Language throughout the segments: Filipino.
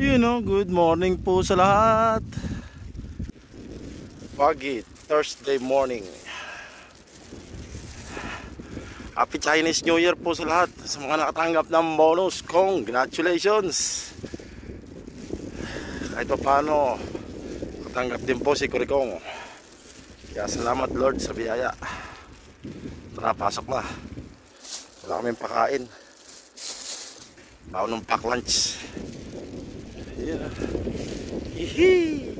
Good morning po sa lahat. Foggy Thursday morning. Happy Chinese New Year po sa lahat. Sa mga nakatanggap ng bonus, congratulations. Kahit pa paano, nakatanggap din po si Kurikong. Kaya salamat Lord sa biyaya. Tara, pasok na. Wala kaming pakain. Baon ng pack lunch. Yeah. Hihi.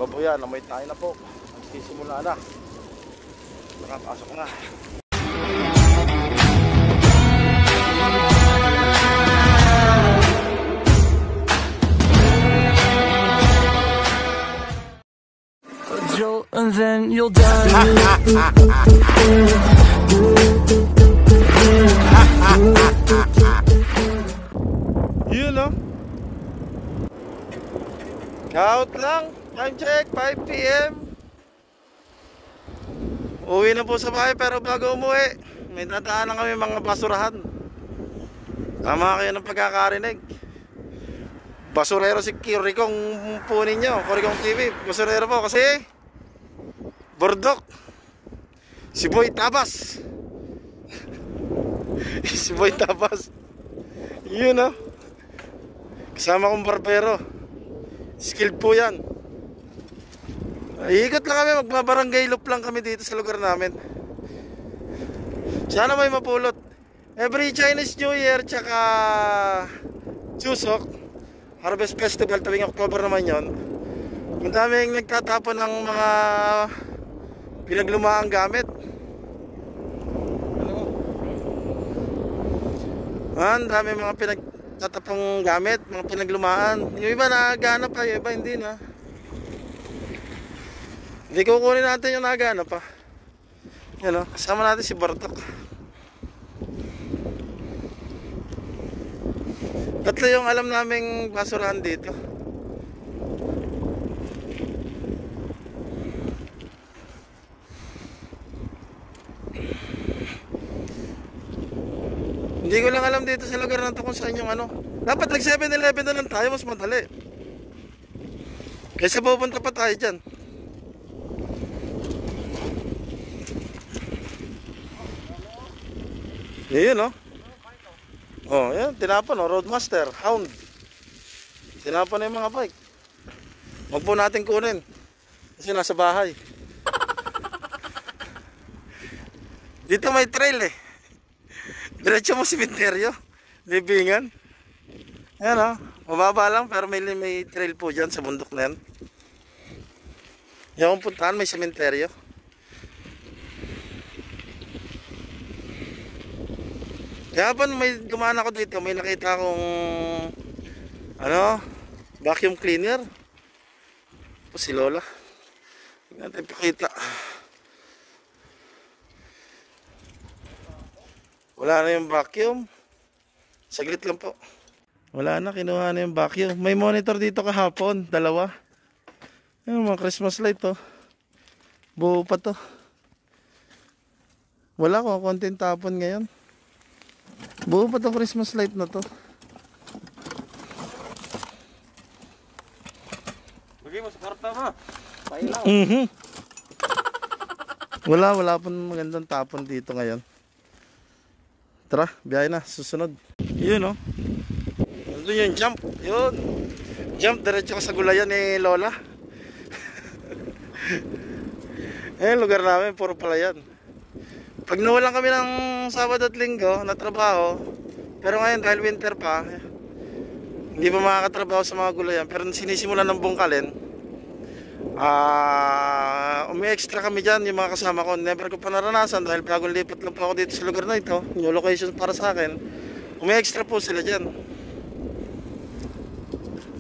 Babuyan, amoy tayo na po. Magsisimula na. Nakapasok na. And then you'll die. Count lang. Time check, 5 PM. Uwi na po sa bahay, pero bago umuwi, may dadaanan kami mga basurahan. Tama kayo ng pagkakarinig. Basurero si Kurikong po ninyo, Kurikong TV. Basurero po kasi Bordok, si Boy Tabas. Si Boy Tabas. Kasama kong barbero. Skilled po yan. Ikot lang kami, magbabarangay loop lang kami dito sa lugar namin. Sana may mapulot. Every Chinese New Year tsaka Chuseok, Harvest Festival tuwing October naman yon. Ang daming nagtatapon ng mga pinaglumaang gamit. Ang dami mga pinagtatapong gamit, mga pinaglumaan. Yung iba nagana pa, yung iba hindi na. Hindi kukunin natin yung nagana pa. Kasama natin si Bartok. Tatlo yung alam naming basurahan dito. Hindi ko lang alam dito sa lugar na to kung saan yung dapat nag 7-Eleven na lang tayo, mas madali. Kaysa pupunta pa tayo dyan. Yan, tinapon Roadmaster, Hound. Tinapon na yung mga bike. Huwag po natin kunin kasi nasa bahay. Dito may trail diretso mo simenteryo, libingan. Ayan mababa lang pero may trail po dyan sa bundok na yan. Yung puntahan may simenteryo. Kaya pa may dumaan ako dito, may nakita akong vacuum cleaner. O si Lola. Tingnan natin pakita. Wala na yung vacuum. Saglit lang po. Wala na, kinuha na yung vacuum. May monitor dito kahapon, dalawa. Yung mga Christmas light buo pa to. Wala ko, konting tapon ngayon. Buo pa tong Christmas light na to. Bagi mo sa karta mo. Pailaw. Wala pong magandang tapon dito ngayon. Tara, biyahe na, susunod. Nandun yung jump. Jump, diretso ka sa gulayan ni Lola. Lugar namin, puro palayan. Pag nawalan kami ng Sabado at Linggo na trabaho, pero ngayon dahil winter pa, hindi pa makakatrabaho sa mga gulayan, pero sinisimulan ng bungkalin, umi-extra kami dyan yung mga kasama ko. Never ko pa naranasan dahil bagong lipat lang po ako dito sa lugar na ito, new location para sa akin. Umi-extra po sila dyan.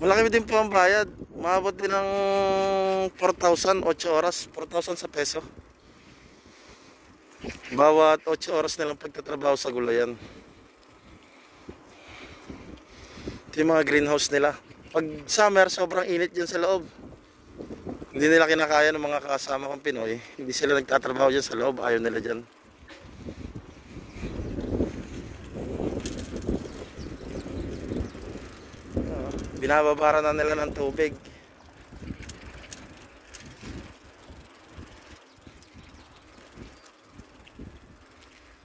Malaki din po ang bayad, maabot din ng 4,000, 8 oras, 4,000 sa peso. Bawat 8 oras nilang pagtatrabaho sa gulayan. Ito yung mga greenhouse nila. Pag summer, sobrang init dyan sa loob. Hindi nila kinakaya ng mga kasama kong Pinoy. Hindi sila nagtatrabaho dyan sa loob. Ayaw nila dyan. Binababara na nila ng tubig.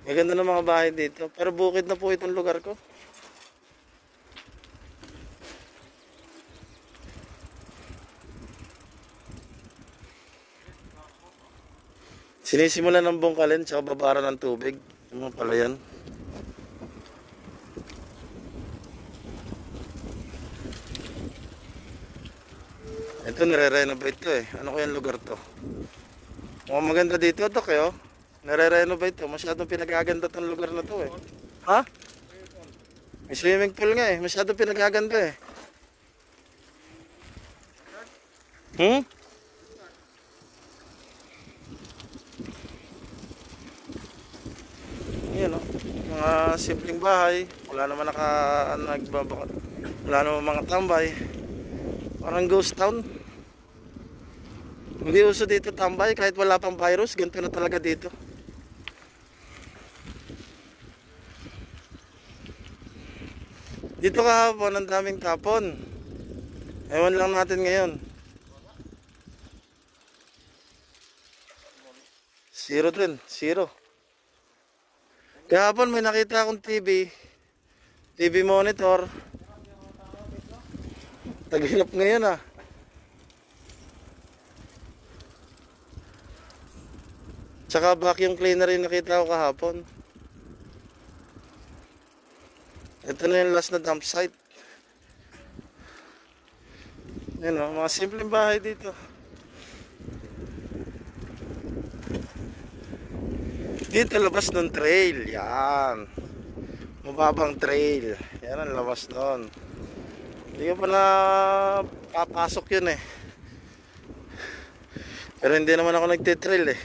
Maganda ng mga bahay dito. Pero bukid na po itong lugar ko. Sinisimulan ng bungkalin sa babara ng tubig. Ano pala yan? Ito nire-renovate to eh. Ano kayang lugar to? Mukhang maganda dito to kayo. Nire-renovate to. Masyadong pinagaganda tong lugar na to eh. Ha? May swimming pool nga eh. Masyadong pinagaganda eh. Hmm? Yan o. Mga simpleng bahay. Wala naman wala naman mga tambay. Parang ghost town. Hindi uso dito tambay kahit wala pang virus. Ganito na talaga dito. Dito kahapon ang daming tapon. Ewan lang natin ngayon. Zero din. Zero. Kahapon may nakita akong TV monitor. Tagilap ngayon ah. Tsaka vacuum cleaner yung nakita ko kahapon. Ito na yung last na dump site. Yan o, mga simpleng bahay dito. Dito labas ng trail. Yan. Mababang trail. Yan ang labas doon. Hindi ka pa na papasok yun eh. Pero hindi naman ako nagtitrail eh.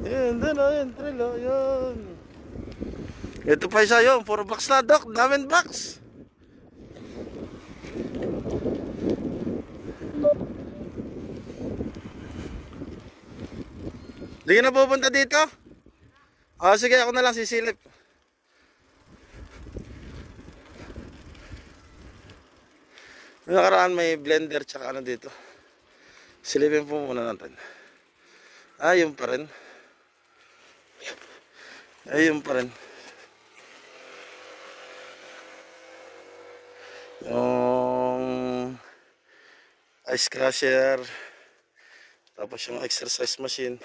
Yan, doon o, yan, trail o, yan. Ito pa isa yun, puro box na dok, daming box. Hindi ka na pupunta dito? O sige, ako na lang sisilip. Nakaraan may blender tsaka ano dito. Silipin po muna natin. Ayun pa rin. Ayun pa rin. Yung ice crusher. Tapos yung exercise machine.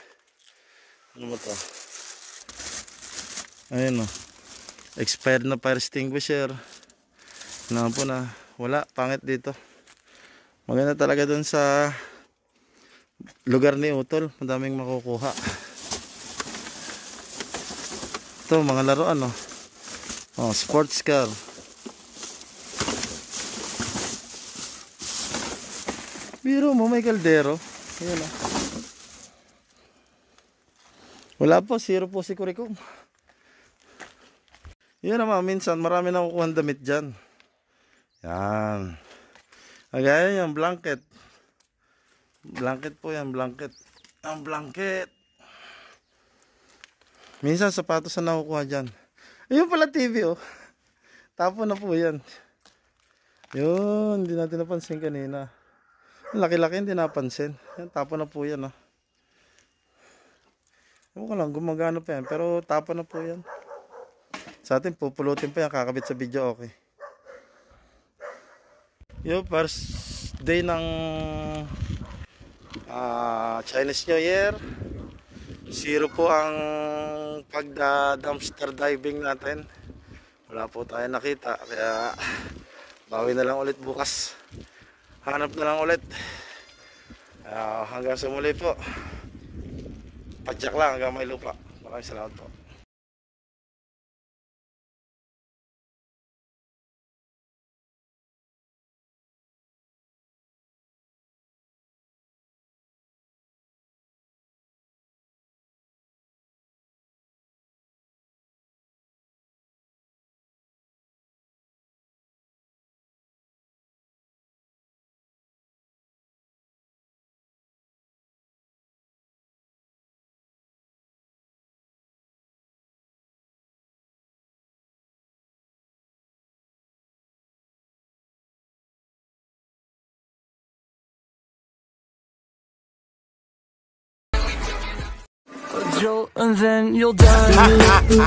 Ano mo to? Ayun o. Expired na fire extinguisher. Ano po na. Wala. Pangit dito. Maganda talaga dun sa lugar ni Utol. Madaming makukuha. Ito mga laruan o. Oh, sports car. Biro mo may kaldero. Ayan o. Wala po. Zero po si Kurikong. Yan naman. Minsan marami na kukuha damit dyan. Yan. Agaya yan. Blanket. Blanket po yan. Blanket. Ang blanket. Minsan sapatos na nakukuha dyan. Ayun pala TV oh. Tapo na po yan. Yun. Hindi natin napansin kanina. Laki-laki hindi napansin. Yan, tapo na po yan oh. Ewan ko lang. Gumagano pa yan. Pero tapo na po yan. Sa atin pupulutin pa yan. Kakabit sa video okay. Yung first day ng Chinese New Year. Zero po ang pagda-dumpster diving natin. Wala po tayo nakita. Kaya bawi na lang ulit bukas. Hanap na lang ulit. Hanggang sa muli po. Padyak lang hanggang may lupa. Maraming salamat po. jolt and then you'll die.